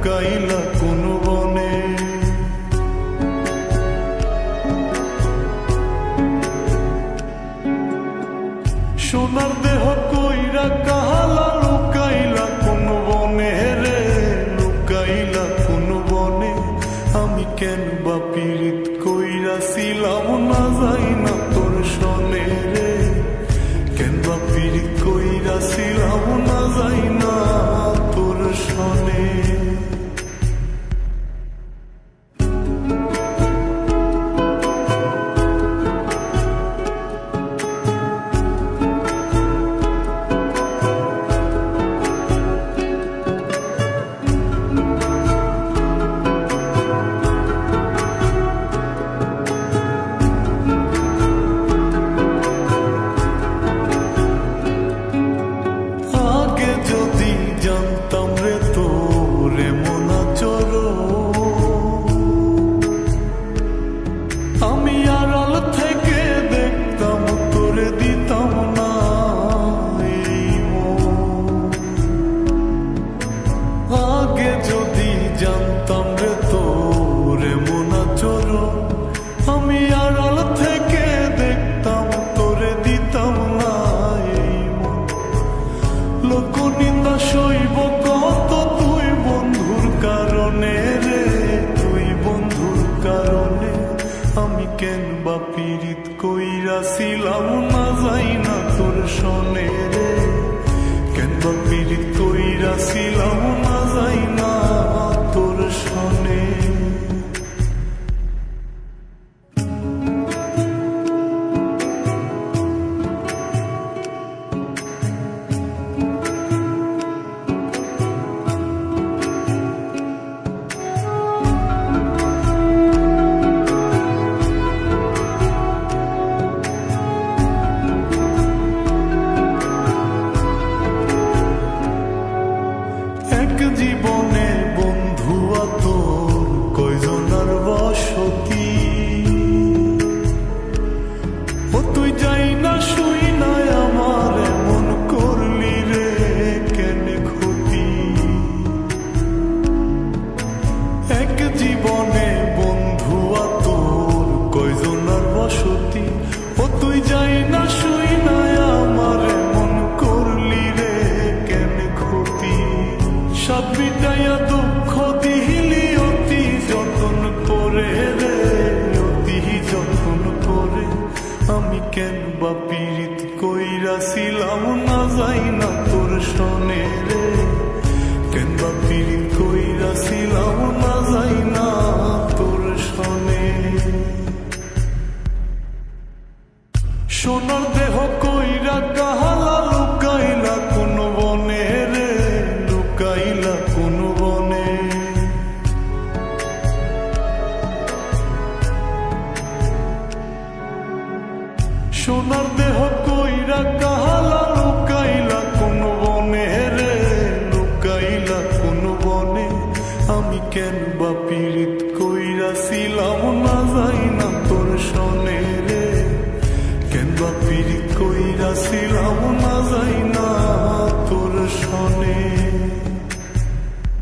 লুকাইলা কোন বনে। সোনার দেহ কইরা কাহালা লুকাইলা কোন বনে রে, লুকাইলা কোন বনে। আমি কেন বা পীড়িত কইরাছিলাম না যাই না তোর সনে রে, কেন বা পীড়িত কইরাছিলাম না যাই না তোর সনে। লোকনিন্দা সইব কত তুই বন্ধুর কারণে রে, তুই বন্ধুর কারণে। আমি কেন বা পীড়িত কইরাছিলাম না যাই না তোর সনে রে, কেন বা পীড়িত কইরাছিলাম না যাই না তোর সনে। জীবনে বন্ধু তোর কয়জনার বসতি, ও তুই যাই না শুই না আমার এমন করলি রে কেন ক্ষতি। এক জীবনে বন্ধু তোর কয়জনার বসতি, ও তুই যাই না শুই না আমার এমন করলি রে কেন ক্ষতি। সব বিটাইয়া দুঃখ দিলি অতি যতন করে রে, অতি যতন করে। আমি কেন বা পীড়িত কইরাছিলাম না যাই না তোর সনে রে, কেন বা পীড়িত কইরাছিলাম না যাই না তোর সনে। সোনার দেহ কইরা কাহালা লুকাইলা কোন বনে রে, লুকাইলা কোন বনে। সোনার দেহ কইরা কাহালা লুকাইলা কোন বনে রে, লুকাইলা কোন বনে। আমি কেন বা পীড়িত কইরাছিলাম না যাই না তোর সনে রে, কেন বা পীড়িত কইরাছিলাম